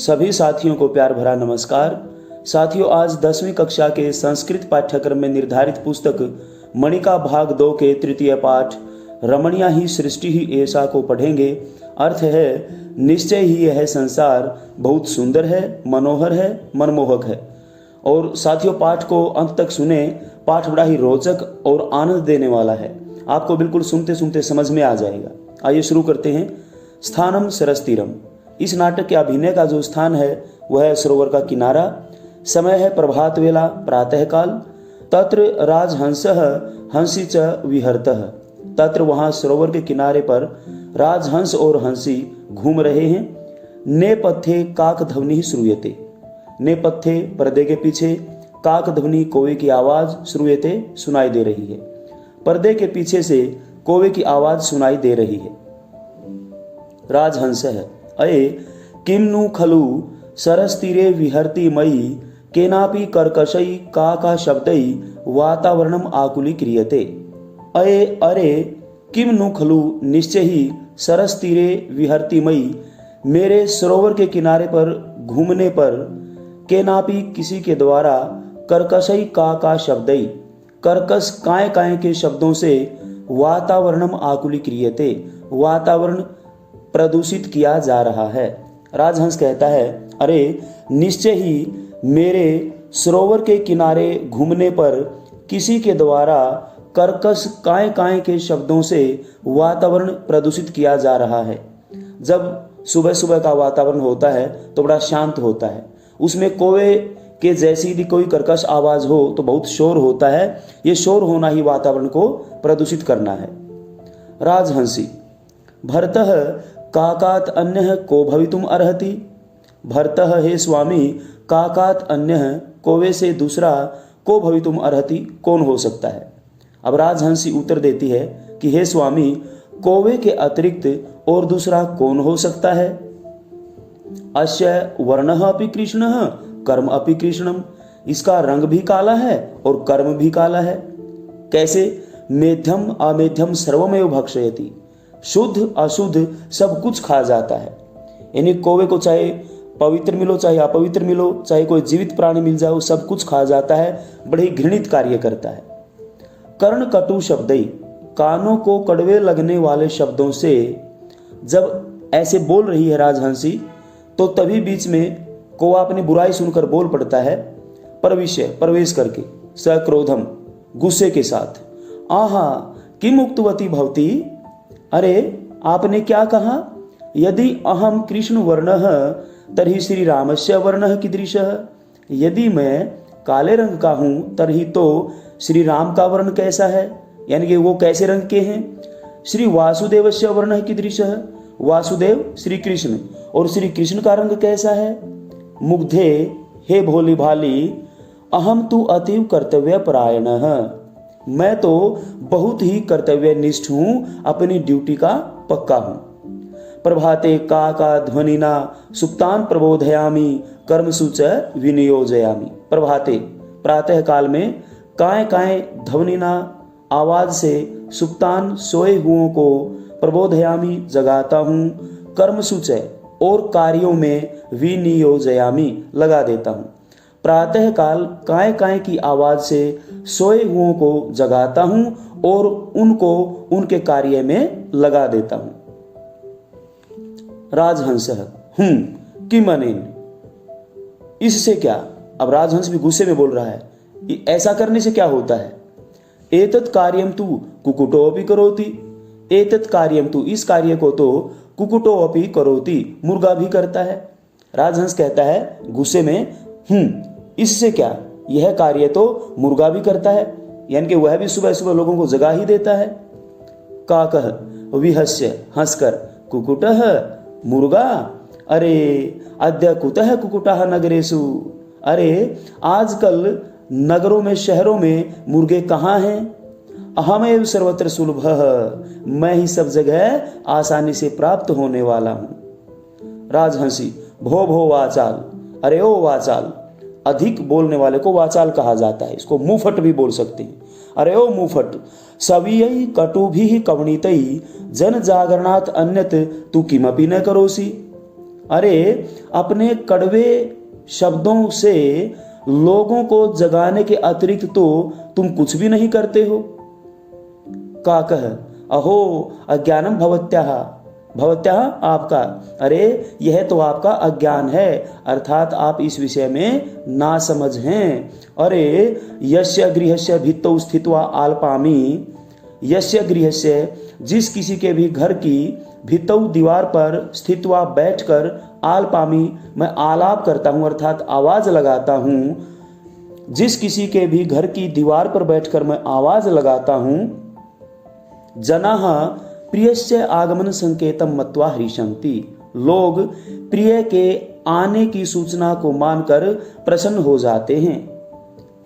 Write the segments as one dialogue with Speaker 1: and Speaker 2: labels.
Speaker 1: सभी साथियों को प्यार भरा नमस्कार। साथियों, आज 10वीं कक्षा के संस्कृत पाठ्यक्रम में निर्धारित पुस्तक मणिका भाग 2 के तृतीय पाठ रमणीया ही सृष्टि ही ऐसा को पढ़ेंगे। अर्थ है, निश्चय ही यह संसार बहुत सुंदर है, मनोहर है, मनमोहक है। और साथियों, पाठ को अंत तक सुने। पाठ बड़ा ही रोचक और आनंद देने वाला है। आपको बिल्कुल सुनते सुनते समझ में आ जाएगा। आइए शुरू करते हैं। स्थानम सरस्तीरम। इस नाटक के अभिनय का जो स्थान है वह है सरोवर का किनारा। समय है प्रभात वेला, प्रातःकाल। तत्र राजहंसः हंसी च विहरतः। तत्र वहां सरोवर के किनारे पर राजहंस और हंसी घूम रहे हैं। नेपथ्ये काक ध्वनि श्रूयते। नेपथ्ये पर्दे के पीछे, काक ध्वनि कौवे की आवाज श्रूयते सुनाई दे रही है। पर्दे के पीछे से कौवे की आवाज सुनाई दे रही है। राजहंस है, अये किम नु खलु सरस्तीरे विहरती मयि केनापि कर्कशई काका शब्दई वातावरणम आकुली क्रियते। अये अरे किम नु खलु, निश्चय ही सरस्तीरे विहरती मयि, मेरे सरोवर के किनारे पर घूमने पर, केनापि किसी के द्वारा, कर्कशई काका शब्दई, कर्कश काय काय के शब्दों से, वातावरणम आकुली क्रियते, वातावरण प्रदूषित किया जा रहा है। राजहंस कहता है, अरे निश्चय ही मेरे सरोवर के किनारे घूमने पर किसी के द्वारा कर्कश काय काय के शब्दों से वातावरण प्रदूषित किया जा रहा है। जब सुबह सुबह का वातावरण होता है तो बड़ा शांत होता है। उसमें कौवे के जैसी यदि कोई कर्कश आवाज हो तो बहुत शोर होता है। ये शोर होना ही वातावरण को प्रदूषित करना है। राजहंसी। भरतः काकात अन्यः को भवितुम अर्हति। भरतः, हे स्वामी, काकात अन्यः, कौवे से दूसरा, को भवितुम अर्हति, कौन हो सकता है। अब राजहंसी उत्तर देती है कि हे स्वामी, कौवे के अतिरिक्त और दूसरा कौन हो सकता है। अस्य वर्णः अपि कृष्णः कर्म अपि कृष्णम। इसका रंग भी काला है और कर्म भी काला है। कैसे? मेध्यम अमेध्यम सर्वमेव भक्षयति। शुद्ध अशुद्ध सब कुछ खा जाता है। यानी कौवे को चाहे पवित्र मिलो चाहे अपवित्र मिलो, चाहे कोई जीवित प्राणी मिल जाए, वो सब कुछ खा जाता है। बड़े घृणित कार्य करता है। कर्ण कटु शब्दई, कानों को कड़वे लगने वाले शब्दों से जब ऐसे बोल रही है राजहंसी, तो तभी बीच में कौवा अपनी बुराई सुनकर बोल पड़ता है। प्रवेश करके, सक्रोधम, गुस्से के साथ। आहा किम उक्तवती भवती। अरे आपने क्या कहा। यदि अहम कृष्ण वर्णः तर्हि श्री रामस्य वर्णः कीदृशः। यदि मैं काले रंग का हूं तर्हि तो श्री राम का वर्ण कैसा है, यानी कि वो कैसे रंग के हैं। श्री वासुदेवस्य वर्णः कीदृशः। वासुदेव श्री कृष्ण, और श्री कृष्ण का रंग कैसा है। मुग्धे, हे भोली भाली, अहम तु अतीव कर्तव्य परायणः। मैं तो बहुत ही कर्तव्यनिष्ठ हूं, अपनी ड्यूटी का पक्का हूं। प्रभाते काका ध्वनिना सुप्तान प्रबोधयामि कर्मसु च विनियोजयामि। प्रभाते, प्रातः काल में, काय काय ध्वनिना, आवाज से, सुप्तान सोए हुओं को, प्रबोधयामि जगाता हूं, कर्मसु च और कार्यों में, विनियोजयामि लगा देता हूं। प्रातः काल काय काय की आवाज से सोए हुओं को जगाता हूं और उनको उनके कार्य में लगा देता हूं। राजहंस, किम अनेन, इससे क्या। अब राजहंस भी गुस्से में बोल रहा है, ऐसा करने से क्या होता है। एतत् कार्यम तु कुकुटो अपि करोति। एतत् कार्यम तु, इस कार्य को तो कुकुटो अपि करोति, मुर्गा भी करता है। राजहंस कहता है गुस्से में, इससे क्या, यह कार्य तो मुर्गा भी करता है, यानी कि वह भी सुबह सुबह लोगों को जगा ही देता है। काकः विहस्य, हंसकर, कुकुटः, मुर्गा, अरे अद्य कुतः कुकुटः नगरेषु। अरे आजकल नगरों में, शहरों में मुर्गे कहाँ हैं। अहमेव सर्वत्र सुलभः, मैं ही सब जगह आसानी से प्राप्त होने वाला हूं। राजहंसी, भो भो वाचाल, अरे ओ वाचाल। अधिक बोलने वाले को वाचाल कहा जाता है। इसको मुंहफट भी बोल सकते हैं। अरे ओ मुंहफट, सवियई कटुभिः कवणितई जन जागरणात् अन्यत तू किमपि न करोसी। अरे अपने कड़वे शब्दों से लोगों को जगाने के अतिरिक्त तो तुम कुछ भी नहीं करते हो। काकः अहो अज्ञानम भवत्याः, भवत्याः आपका, अरे यह तो आपका अज्ञान है, अर्थात आप इस विषय में ना समझ हैं। अरे यस्य गृहस्य भित्तौ स्थित्वा आलपामि, यस्य गृहस्य जिस किसी के भी घर की भित्तौ दीवार पर स्थित्वा बैठकर आलपामी मैं आलाप करता हूँ अर्थात आवाज लगाता हूँ, जिस किसी के भी घर की दीवार पर बैठकर मैं आवाज लगाता हूँ, जनाः प्रियस्य आगमन संकेतम मत्वा हृषन्ति, लोग प्रिय के आने की सूचना को मानकर प्रसन्न हो जाते हैं।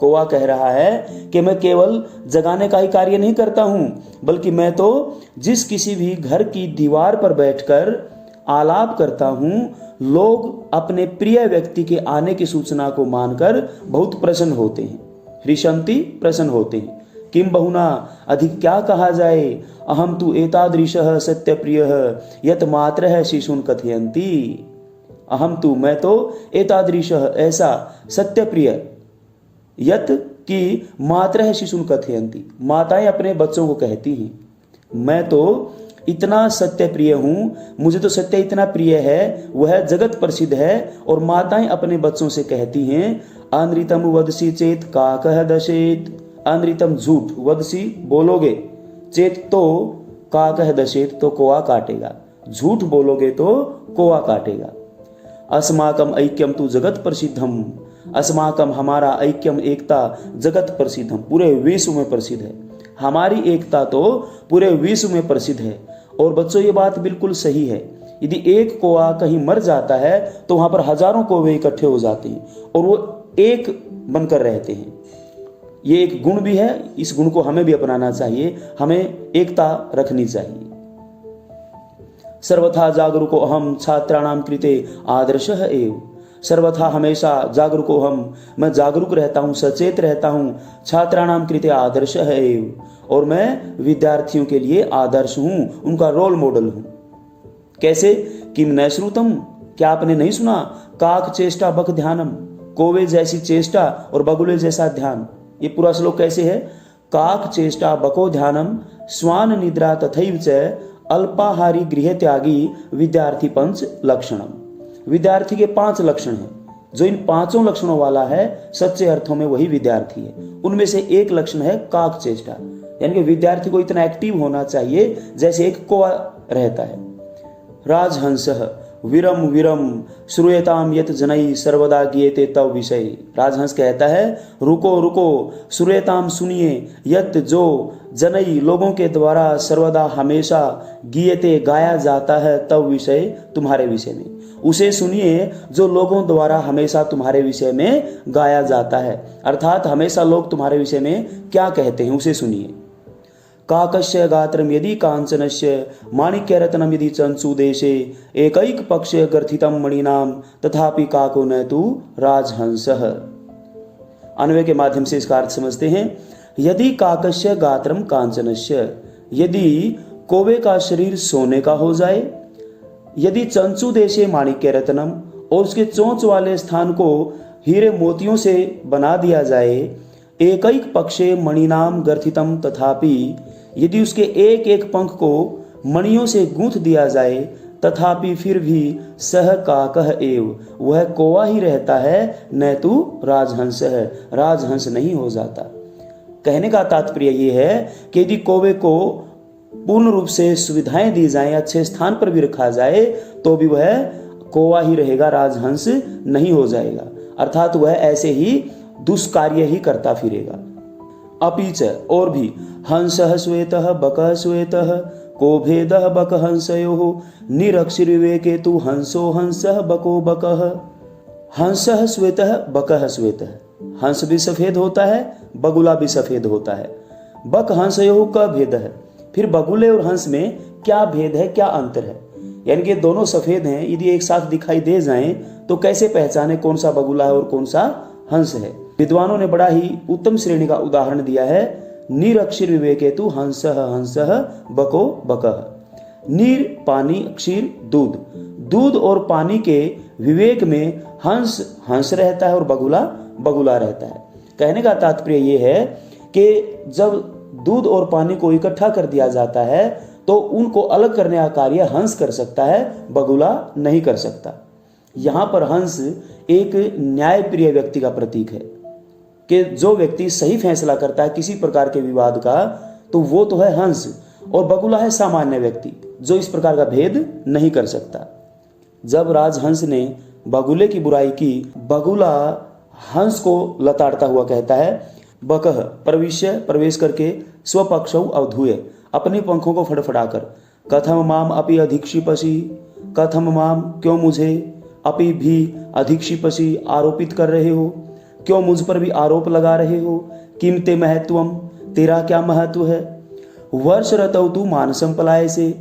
Speaker 1: कौवा कह रहा है कि मैं केवल जगाने का ही कार्य नहीं करता हूं, बल्कि मैं तो जिस किसी भी घर की दीवार पर बैठकर आलाप करता हूं, लोग अपने प्रिय व्यक्ति के आने की सूचना को मानकर बहुत प्रसन्न होते हैं। हृषन्ति प्रसन्न होते हैं। किम बहुना अधिक क्या कहा जाए, अहम तु एतादृशः सत्यप्रियः यत मात्रः शिशून् कथयन्ति, अहम तु मैं तो एतादृशः ऐसा सत्यप्रिय यत की मात्रः शिशून् कथयन्ति, माताएं अपने बच्चों को कहती हैं, मैं तो इतना सत्य प्रिय हूँ, मुझे तो सत्य इतना प्रिय है, वह जगत प्रसिद्ध है। और माताएं अपने बच्चों से कहती हैं अनृतम वदसी चेत काकः दशेत, अनृतम झूठ वदसी बोलोगे, चेत तो काकः दशेत तो कौवा काटेगा, झूठ बोलोगे तो कौवा काटेगा। अस्माकम ऐक्यम तु जगत प्रसिद्धम, अस्माकम हमारा ऐक्यम एकता जगत प्रसिद्धम पूरे विश्व में प्रसिद्ध है, हमारी एकता तो पूरे विश्व में प्रसिद्ध है। और बच्चों ये बात बिल्कुल सही है, यदि एक कौवा कहीं मर जाता है तो वहां पर हजारों कौवे इकट्ठे हो जाते हैं और वो एक बनकर रहते हैं। ये एक गुण भी है, इस गुण को हमें भी अपनाना चाहिए, हमें एकता रखनी चाहिए। सर्वथा जागरूको अहम छात्राणाम कृते आदर्शः एव, सर्वथा हमेशा जागरूको हम, मैं जागरूक रहता हूँ, सचेत रहता हूँ, छात्राणाम कृते आदर्शः एव, और मैं विद्यार्थियों के लिए आदर्श हूँ, उनका रोल मॉडल हूँ। कैसे? किम न श्रुतम, क्या आपने नहीं सुना, काक चेष्टा बक ध्यानम, कौवे जैसी चेष्टा और बगुले जैसा ध्यान। ये पूरा श्लोक कैसे है? काक चेष्टा बको ध्यानम स्वान निद्रा तथैव च अल्पाहारी गृह त्यागी विद्यार्थी पंच लक्षणम। विद्यार्थी के 5 लक्षण हैं, जो इन 5 लक्षणों वाला है सच्चे अर्थों में वही विद्यार्थी है। उनमें से एक लक्षण है काक चेष्टा, यानी कि विद्यार्थी को इतना एक्टिव होना चाहिए जैसे एक कौवा रहता है। राजहंसः विरम विरम श्रूयताम यत जनई सर्वदा गीयते तव विषय। राजहंस कहता है रुको रुको, श्रूयताम सुनिए, यत जो जनई लोगों के द्वारा सर्वदा हमेशा गीयते गाया जाता है, तव विषय तुम्हारे विषय में, उसे सुनिए जो लोगों द्वारा हमेशा तुम्हारे विषय में गाया जाता है। अर्थात हमेशा लोग तुम्हारे विषय में क्या कहते हैं उसे सुनिए। काकस्य गात्रम यदि कांचनस्य माणिक्य रत्नम यदि चंचु देशे एकैक पक्षे गर्थितम मणिनाम तथापि काको न तु राजहंसः। अन्वय के माध्यम से इसका अर्थ समझते हैं। यदि काकस्य गात्रम कांचनस्य, यदि कौवे का शरीर सोने का हो जाए, यदि चंचु देशे माणिक्य रत्नम, और उसके चोंच वाले स्थान को हीरे मोतियों से बना दिया जाए, एकैक पक्षे मणिनाम गर्थितम तथापि, यदि उसके एक एक पंख को मणियों से गूंथ दिया जाए, तथापि फिर भी सह काकः एव, वह कौवा ही रहता है, न तु राजहंस है, राजहंस नहीं हो जाता। कहने का तात्पर्य यह है कि यदि कौवे को पूर्ण रूप से सुविधाएं दी जाएं, अच्छे स्थान पर भी रखा जाए, तो भी वह कौवा ही रहेगा, राजहंस नहीं हो जाएगा। अर्थात वह ऐसे ही दुष्कार्य ही करता फिरेगा। अपीच, और भी, हंसः श्वेतः बकः श्वेतः को भेदः बक हंसयोः निरक्षर विवेके तु हंसो हंसः बको बकः। हंसः श्वेतः बकः श्वेतः, हंस भी सफेद होता है, बगुला भी सफेद होता है। बक हंसयोः का भेद है, फिर बगुले और हंस में क्या भेद है, क्या अंतर है? यानी कि दोनों सफेद हैं, यदि एक साथ दिखाई दे जाएं तो कैसे पहचाने कौन सा बगुला है और कौन सा हंस है? विद्वानों ने बड़ा ही उत्तम श्रेणी का उदाहरण दिया है। निरक्षर विवेके तु हंसः हंसः बको बकः। नीर पानी, अक्षीर दूध, दूध और पानी के विवेक में हंस हंस रहता है और बगुला बगुला रहता है। कहने का तात्पर्य ये है कि जब दूध और पानी को इकट्ठा कर दिया जाता है तो उनको अलग करने का कार्य हंस कर सकता है, बगुला नहीं कर सकता। यहाँ पर हंस एक न्यायप्रिय व्यक्ति का प्रतीक है कि जो व्यक्ति सही फैसला करता है किसी प्रकार के विवाद का, तो वो तो है हंस, और बगुला है सामान्य व्यक्ति जो इस प्रकार का भेद नहीं कर सकता। जब राजहंस ने बगुले की बुराई की, बगुला हंस को लताड़ता हुआ कहता है, बकह प्रविश्य प्रवेश करके स्वपक्षौ अवधूय, अपने पंखों को फड़फड़ाकर, कथम माम अपि अधिक्षिपसि, कथम माम क्यों मुझे, अपि भी अधिक्षिपसि आरोपित कर रहे हो, क्यों मुझ पर भी आरोप लगा रहे हो, किमते महत्वम, तेरा क्या महत्व है, वर्ष ऋतौ तू मानसम पलाय से,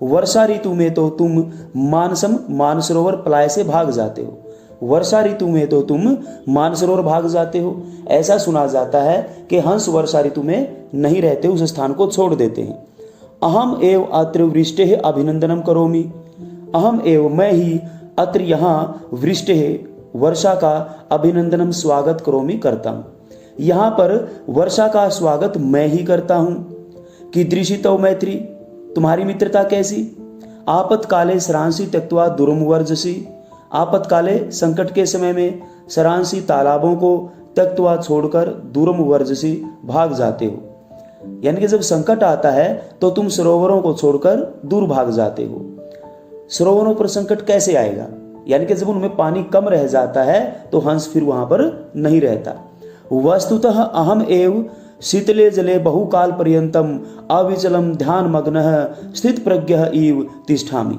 Speaker 1: वर्षा ऋतु में तो तुम मानसम मानसरोवर पलाय से भाग जाते हो, वर्षा ऋतु में तो तुम मानसरोवर भाग जाते हो। ऐसा सुना जाता है कि हंस वर्षा ऋतु में नहीं रहते, उस स्थान को छोड़ देते हैं। अहम एव अत्र वृष्टे अभिनंदनम करोमि, अहम एव मैं ही अत्र यहाँ वृष्टे वर्षा का अभिनंदनम स्वागत करोमि करता हूँ, यहाँ पर वर्षा का स्वागत मैं ही करता हूँ। कीदृशी तव मैत्री, तुम्हारी मित्रता कैसी, आपतकाले सरांसी त्यक्त्वा दुर्म वर्जसी, आपतकाले संकट के समय में सरांसी तालाबों को त्यक्त्वा छोड़कर दुर्म वर्जसी भाग जाते हो। यानी कि जब संकट आता है तो तुम सरोवरों को छोड़कर दूर भाग जाते हो। सरोवरों पर संकट कैसे आएगा, यानी कि जब उनमें पानी कम रह जाता है तो हंस फिर वहां पर नहीं रहता। वस्तुतः अहम एव शीतले जले बहुकाल पर्यंतम अविचलम ध्यान मग्न स्थित प्रज्ञ इव तिष्ठामि,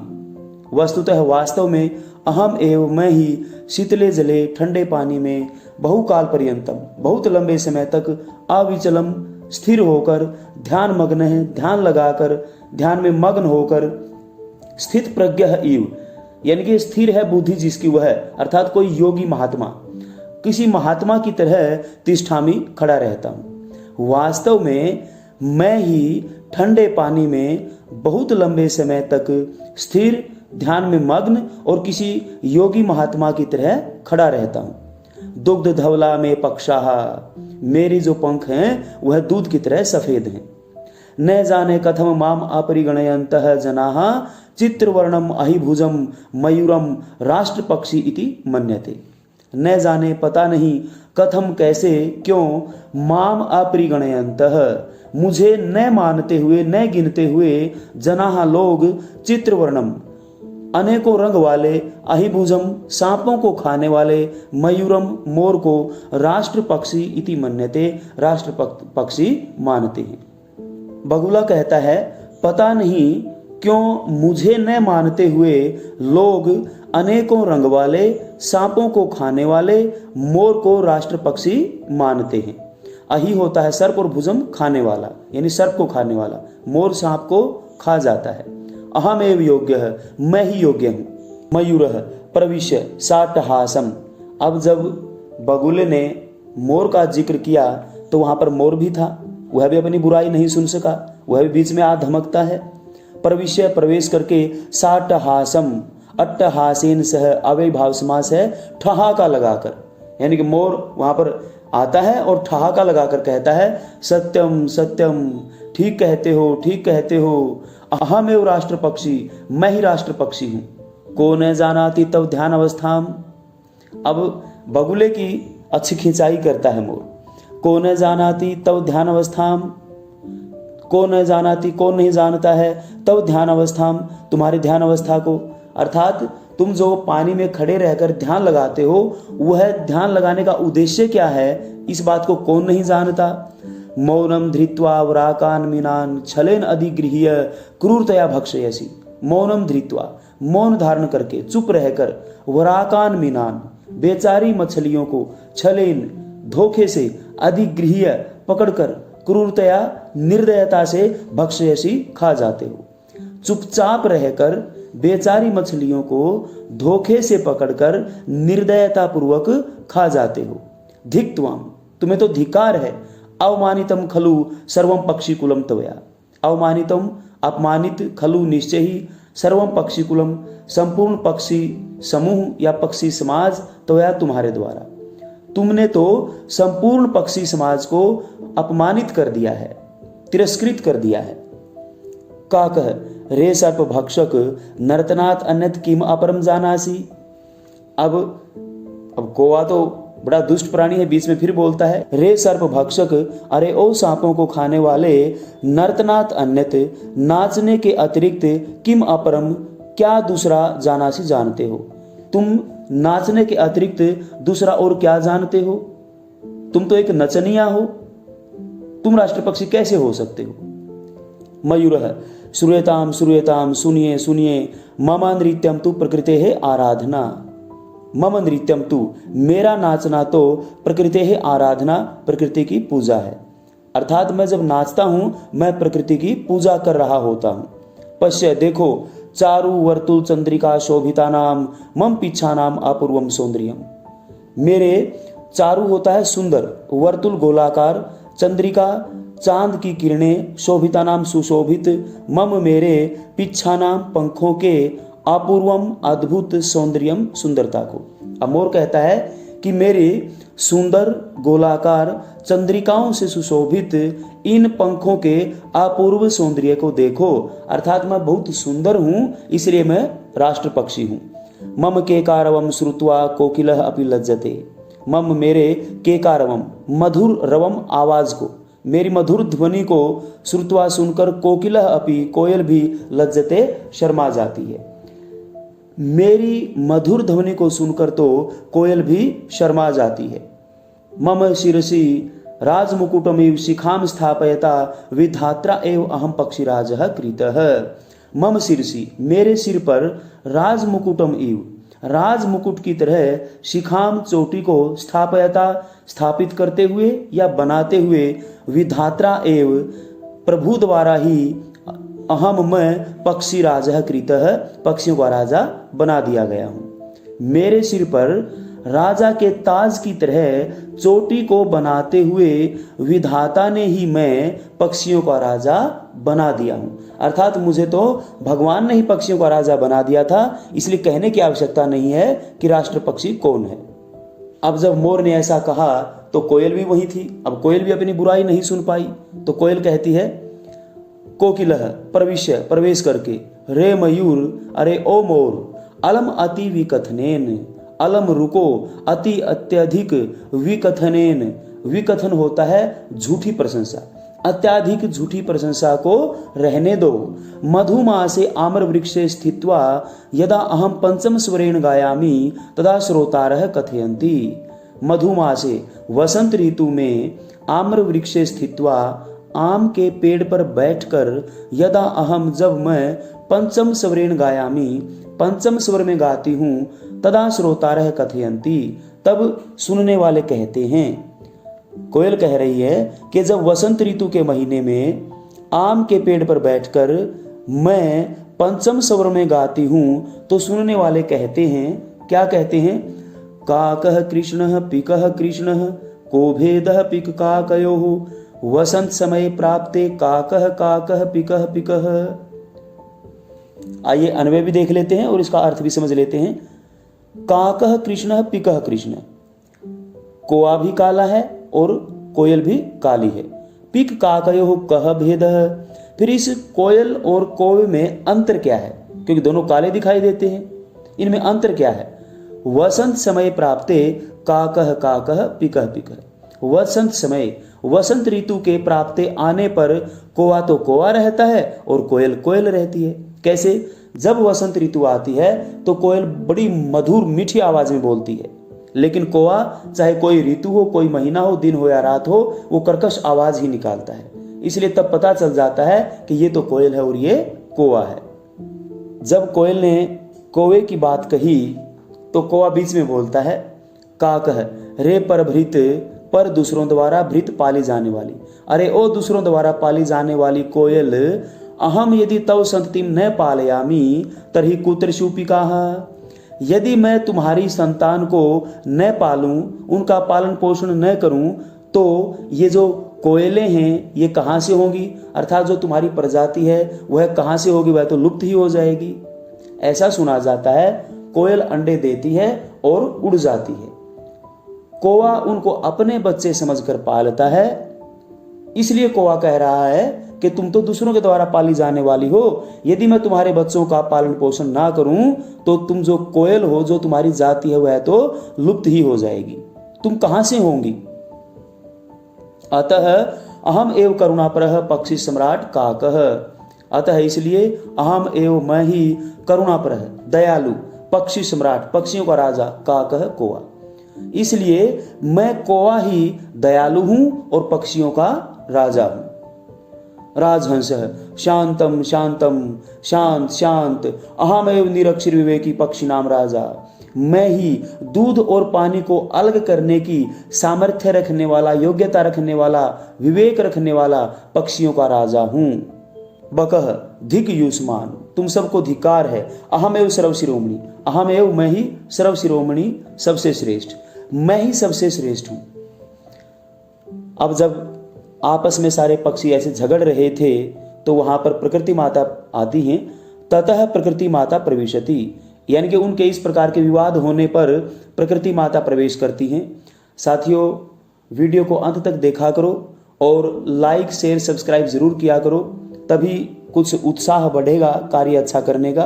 Speaker 1: वस्तुतः वास्तव में अहम एव मैं ही शीतले जले ठंडे पानी में बहुकाल पर्यंतम बहुत लंबे समय तक अविचलम स्थिर होकर ध्यान मग्न है, ध्यान लगाकर ध्यान में मग्न होकर स्थित प्रज्ञ इव, यानी कि स्थिर है बुद्धि जिसकी वह है, अर्थात कोई योगी महात्मा, किसी महात्मा की तरह तिष्ठामी खड़ा रहता हूं। वास्तव में मैं ही ठंडे पानी में बहुत लंबे समय तक स्थिर ध्यान में मग्न और किसी योगी महात्मा की तरह खड़ा रहता हूं। दुग्ध धवला में पक्षाह, मेरी जो पंख हैं वह दूध की तरह सफेद हैं। न जाने कथम माम अपरिगणयन्तः जनाः चित्रवर्णम अहिभुजम मयूरम राष्ट्र पक्षी इति मन्यते। न जाने पता नहीं कथम कैसे क्यों माम अपरिगणयन्तः मुझे न मानते हुए न गिनते हुए जनाः लोग चित्रवर्णम अनेकों रंग वाले अहिभुजम सांपों को खाने वाले मयूरम मोर को राष्ट्र पक्षी इति मन्यते राष्ट्र पक्षी मानते हैं। बगुला कहता है, पता नहीं क्यों मुझे न मानते हुए लोग अनेकों रंग वाले सांपों को खाने वाले मोर को राष्ट्र पक्षी मानते हैं। अहि होता है सर्प और भुजम खाने वाला, यानी सर्प को खाने वाला, मोर सांप को खा जाता है। अहम एव योग्य है, मैं ही योग्य हूँ। मयूर प्रविश्य साटहासम, अब जब बगुले ने मोर का जिक्र किया तो वहां पर मोर भी था, वह भी अपनी बुराई नहीं सुन सका, वह भी बीच में आ धमकता है। प्रविश्य प्रवेश करके साटहासम, अट्टहासेन सह अव्यय भाव समास है, ठहाका लगाकर, यानी कि मोर वहां पर आता है और ठहाका लगाकर कहता है, सत्यम सत्यम, ठीक कहते हो ठीक कहते हो, अहमेव राष्ट्र पक्षी, मैं ही राष्ट्र पक्षी हूं। को न जानाति तब ध्यान अवस्थाम, अब बगुले की अच्छी खिंचाई करता है मोर। को न जानाति तब ध्यान अवस्थाम, को न जानाति, कौन नहीं जानता है तब ध्यान अवस्थाम, तुम्हारी ध्यान अवस्था को, अर्थात तुम जो पानी में खड़े रहकर ध्यान लगाते हो वह ध्यान लगाने का उद्देश्य क्या है, इस बात को कौन नहीं जानता। मौनम धृत्वा वराकान मीनान छलेन अधिगृह्य क्रूरतया भक्षयसि, मौनम धृत्वा, मौन धारण करके चुप रहकर, वराकान मीनान, बेचारी मछलियों को, छलेन, धोखे से, अधिगृह्य, पकड़कर, क्रूरतया, निर्दयता से, भक्षयसि, खा जाते हो। चुपचाप रहकर बेचारी मछलियों को धोखे से पकड़कर निर्दयता पूर्वक खा जाते हो। धिक्त्वाम, तुम्हें तो धिकार है। अवमानितम खलु सर्वम पक्षी कुलम तवया, अवमानितम, अपमानित, खलु निश्चय ही, सर्वम पक्षीकुलम, संपूर्ण पक्षी समूह या पक्षी समाज तो या तुम्हारे द्वारा। तुमने तो संपूर्ण पक्षी समाज को अपमानित कर दिया है, तिरस्कृत कर दिया है। काकः रे सर्प भक्षक नर्तनात् अन्यत् किम अपरम जानासि। अब कौवा तो बड़ा दुष्ट प्राणी है, बीच में फिर बोलता है रे सर्प भक्षक, अरे ओ सांपों को खाने वाले, नर्तनात् अन्यत् नाचने के अतिरिक्त, किम अपरम क्या दूसरा जानासि जानते हो। तुम नाचने के अतिरिक्त दूसरा और क्या जानते हो। तुम तो एक नचनिया हो, तुम राष्ट्र पक्षी कैसे हो सकते हो। मयूरः श्रूयताम श्रूयताम, सुनिए सुनिए, मम नृत्यम तु प्रकृते है आराधना। मम नृत्यम तु, मेरा नाचना तो प्रकृति है आराधना, प्रकृति की पूजा है। अर्थात मैं जब नाचता हूं मैं प्रकृति की पूजा कर रहा होता हूं। पश्य देखो, चारु वर्तुल चंद्रिका शोभिता नाम मम पीछा नाम अपूर्वम सौंदर्यम। मेरे चारु होता है सुंदर, वर्तुल गोलाकार, चंद्रिका चांद की किरणें, शोभिता नाम सुशोभित, मम मेरे, पीछा नाम पंखों के, अपूर्वम अद्भुत, सौंदर्यम सुंदरता को। अब मोर कहता है कि मेरे सुंदर गोलाकार चंद्रिकाओं से सुशोभित इन पंखों के अपूर्व सौंदर्य को देखो। अर्थात मैं बहुत सुंदर हूं, इसलिए मैं राष्ट्र पक्षी हूं। मम केकारवम श्रुत्वा कोकिलः अपि लज्जते। मम मेरे केकारवम, मधुर रवम आवाज को, मेरी मधुर ध्वनि को श्रुत्वा सुनकर कोकिलः अपि, कोयल भी लज्जते शर्मा जाती है। मेरी मधुर ध्वनि को सुनकर तो कोयल भी शर्मा जाती है। मम शिरसि राजमुकुटमिव शिखाम स्थापयता विधात्रा एव अहम पक्षीराजः कृतः। मम शिरसि, मेरे सिर पर, राजमुकुटम इव, राजमुकुट की तरह, शिखाम चोटी को, स्थापयता स्थापित करते हुए या बनाते हुए, विधात्रा एव प्रभु द्वारा ही, अहम मैं पक्षी राजा कृतः, पक्षियों का राजा बना दिया गया हूं। मेरे सिर पर राजा के ताज की तरह चोटी को बनाते हुए विधाता ने ही मैं पक्षियों का राजा बना दिया हूं। अर्थात मुझे तो भगवान ने ही पक्षियों का राजा बना दिया था, इसलिए कहने की आवश्यकता नहीं है कि राष्ट्र पक्षी कौन है। अब जब मोर ने ऐसा कहा तो कोयल भी वही थी। अब कोयल भी अपनी बुराई नहीं सुन पाई, तो कोयल कहती है कोकिलः प्रविश्य, प्रवेश करके, रे मयूर, अरे ओ मोर, अलम अति विकथनेन, अलम रुको, अति अत्यधिक, विकथनेन, विकथन होता है झूठी प्रशंसा, अत्याधिक झूठी प्रशंसा को रहने दो। मधुमासे आम्र वृक्षे स्थित्वा यदा अहम पंचम स्वरेण गायामि तदा श्रोतारः कथयन्ति। मधुमासे, वसंत ऋतु में, आम्र वृक्षे स्थित्वा, आम के पेड़ पर बैठकर, यदा अहम, जब मैं, पंचम स्वरेण गायामि, पंचम स्वर में गाती हूं, तदा श्रोतारः कथयन्ति, तब सुनने वाले कहते हैं। कोयल कह रही है कि जब वसंत ऋतु के महीने में आम के पेड़ पर बैठकर मैं पंचम स्वर में गाती हूं तो सुनने वाले कहते हैं, क्या कहते हैं, काकः कृष्णः पिकः कृष्णः, को भेदः पिक काकयोः, वसंत समय प्राप्ते काकः काकः पिकः पिकः। आइए अन्वय भी देख लेते हैं और इसका अर्थ भी समझ लेते हैं। काकः कृष्णः पिकः कृष्ण, कोआ भी काला है और कोयल भी काली है। पिक काकयोः कः भेदः, फिर इस कोयल और कौवे में अंतर क्या है, क्योंकि दोनों काले दिखाई देते हैं, इनमें अंतर क्या है। वसंत समय प्राप्ते काकः काकः पिकः पिकः, वसंत समय, वसंत ऋतु के प्राप्ते आने पर कोवा तो कोवा रहता है और कोयल कोयल रहती है। कैसे, जब वसंत ऋतु आती है तो कोयल बड़ी मधुर मीठी आवाज में बोलती है, लेकिन कोवा चाहे कोई ऋतु हो, कोई महीना हो, दिन हो या रात हो, वो कर्कश आवाज ही निकालता है। इसलिए तब पता चल जाता है कि ये तो कोयल है और ये कोवा है। जब कोयल ने कौवे की बात कही तो कौवा बीच में बोलता है, काकः रे परभृत, पर दूसरों द्वारा भृत पाली जाने वाली, अरे ओ दूसरों द्वारा पाली जाने वाली कोयल, अहम यदि तव संततिम न पालयामी तर्हि कुत्र शूपिकाः, यदि मैं तुम्हारी संतान को न पालूं, उनका पालन पोषण न करूं, तो ये जो कोयलें हैं ये कहाँ से होंगी, अर्थात जो तुम्हारी प्रजाति है वह कहाँ से होगी, वह तो लुप्त ही हो जाएगी। ऐसा सुना जाता है। कोयल अंडे देती है और उड़ जाती है। कौवा उनको अपने बच्चे समझकर पालता है। इसलिए कौवा कह रहा है कि तुम तो दूसरों के द्वारा पाली जाने वाली हो, यदि मैं तुम्हारे बच्चों का पालन पोषण ना करूं तो तुम जो कोयल हो, जो तुम्हारी जाति है, वह तो लुप्त ही हो जाएगी। तुम कहां से होंगी। अतः अहम एव करुणापरः पक्षी सम्राट काकः। अतः इसलिए अहम एव मैं ही करुणापरः दयालु, पक्षी सम्राट पक्षियों का राजा, काकः कौवा, इसलिए मैं कौवा ही दयालु हूं और पक्षियों का राजा हूं। राजहंस शांतम शांतम शांत शांत अहमेव निरक्षर विवेकी पक्षी नाम राजा। मैं ही दूध और पानी को अलग करने की सामर्थ्य रखने वाला, योग्यता रखने वाला, विवेक रखने वाला पक्षियों का राजा हूं। बकह धिक युष्मान, तुम सबको धिकार है। अहमेव सर्वशिरोमणि, अहमेव मैं ही सर्वशिरोमणि, सबसे श्रेष्ठ, मैं ही सबसे श्रेष्ठ हूं। अब जब आपस में सारे पक्षी ऐसे झगड़ रहे थे तो वहां पर प्रकृति माता आती हैं। ततः प्रकृति माता प्रविशति, यानी कि उनके इस प्रकार के विवाद होने पर प्रकृति माता प्रवेश करती हैं। साथियों, वीडियो को अंत तक देखा करो और लाइक शेयर सब्सक्राइब जरूर किया करो, तभी कुछ उत्साह बढ़ेगा कार्य अच्छा करने का।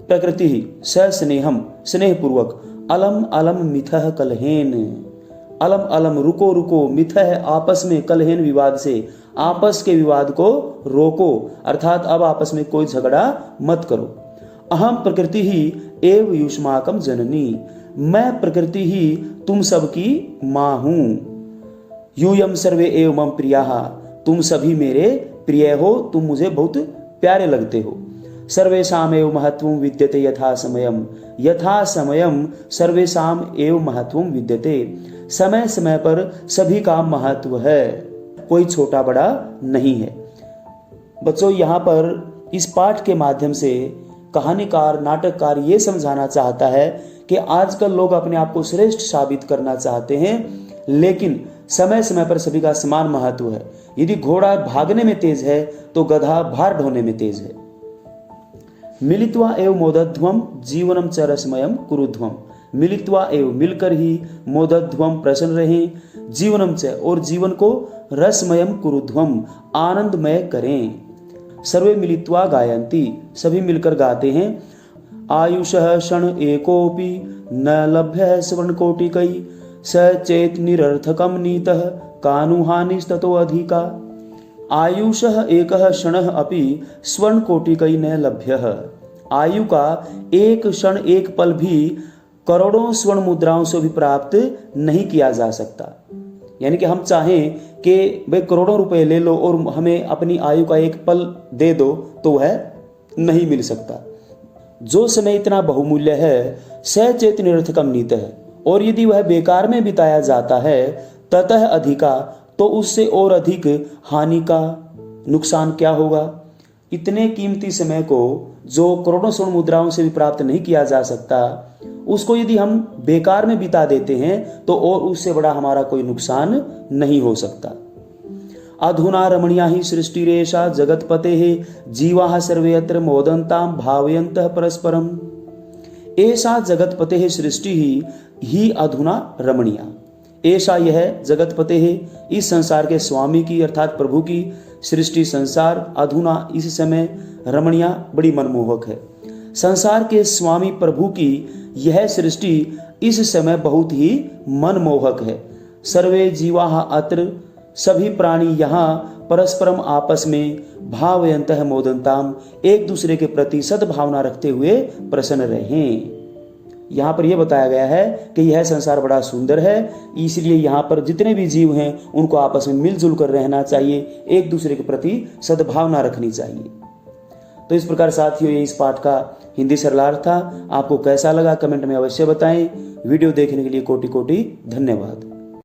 Speaker 1: प्रकृति ही स स्नेहम, स्नेहपूर्वक, अलम अलम मिथः कलहेन, अलम अलम रुको रुको, मिथः आपस में, कलहेन विवाद से, आपस के विवाद को रोको, अर्थात अब आपस में कोई झगड़ा मत करो। अहम प्रकृति ही एव युष्माकम जननी, मैं प्रकृति ही तुम सबकी मां हूं। यूयम सर्वे एव मम प्रियाः, तुम सभी मेरे प्रिय हो, तुम मुझे बहुत प्यारे लगते हो। सर्वेषाम एव महत्वं विद्यते यथा समयम, यथा समयम सर्वेषाम एव महत्वं विद्यते, समय समय पर सभी का महत्व है, कोई छोटा बड़ा नहीं है। बच्चों, यहाँ पर इस पाठ के माध्यम से कहानीकार, नाटककार ये समझाना चाहता है कि आजकल लोग अपने आप को श्रेष्ठ साबित करना चाहते हैं, लेकिन समय समय पर सभी का समान महत्व है। यदि घोड़ा भागने में तेज है तो गधा भार ढोने में तेज है। मिलित्वा एव मोदध्वम जीवनम च रसमयम कुरुध्वम, मिलित्वा एव मिलकर ही, मोदध्वम प्रसन्न रहे, जीवनम च और जीवन को, रसमयम कुरुध्वम आनंदमय करें। सर्वे मिलित्वा गायन्ति, सभी मिलकर गाते हैं। आयुषः क्षण एकोपि न लभ्यः स्वर्णकोटिकैः, स चेत निरर्थकम नीतः कानुहानिस्ततो अधिका। आयुषः एकः क्षणः अपि स्वर्णकोटिकैः न लभ्यः, आयु का एक क्षण, एक पल भी करोड़ों स्वर्ण मुद्राओं से भी प्राप्त नहीं किया जा सकता। यानी कि हम चाहें कि भाई करोड़ों रुपए ले लो और हमें अपनी आयु का एक पल दे दो, तो वह नहीं मिल सकता। जो समय इतना बहुमूल्य है, सचेत निरर्थकम नीतः, और यदि वह बेकार में बिताया जाता है, ततः अधिका, तो उससे और अधिक हानि का, नुकसान क्या होगा। इतने कीमती समय को जो करोड़ों स्वर्ण मुद्राओं से भी प्राप्त नहीं किया जा सकता, उसको यदि हम बेकार में बिता देते हैं तो और उससे बड़ा हमारा कोई नुकसान नहीं हो सकता। अधुना रमणीया ही सृष्टिरेषा जगतपतेः, जीवाः सर्वे अत्र मोदन्तां भावयन्तः परस्परम्। ऐसा जगतपतेः सृष्टि ही अधुना रमणीया, ऐसा यह जगतपते है, इस संसार के स्वामी की अर्थात प्रभु की सृष्टि संसार, अधुना इस समय, रमणीया बड़ी मनमोहक है। संसार के स्वामी प्रभु की यह सृष्टि इस समय बहुत ही मनमोहक है। सर्वे जीवाः अत्र, सभी प्राणी यहाँ, परस्परम आपस में, भावयन्तः मोदन्ताम, एक दूसरे के प्रति सद्भावना रखते हुए प्रसन्न रहें। यहाँ पर यह बताया गया है कि यह संसार बड़ा सुंदर है, इसलिए यहाँ पर जितने भी जीव हैं उनको आपस में मिलजुल कर रहना चाहिए, एक दूसरे के प्रति सद्भावना रखनी चाहिए। तो इस प्रकार साथियों, ये इस पाठ का हिंदी सरलार्थ था। आपको कैसा लगा कमेंट में अवश्य बताएं। वीडियो देखने के लिए कोटि कोटि धन्यवाद।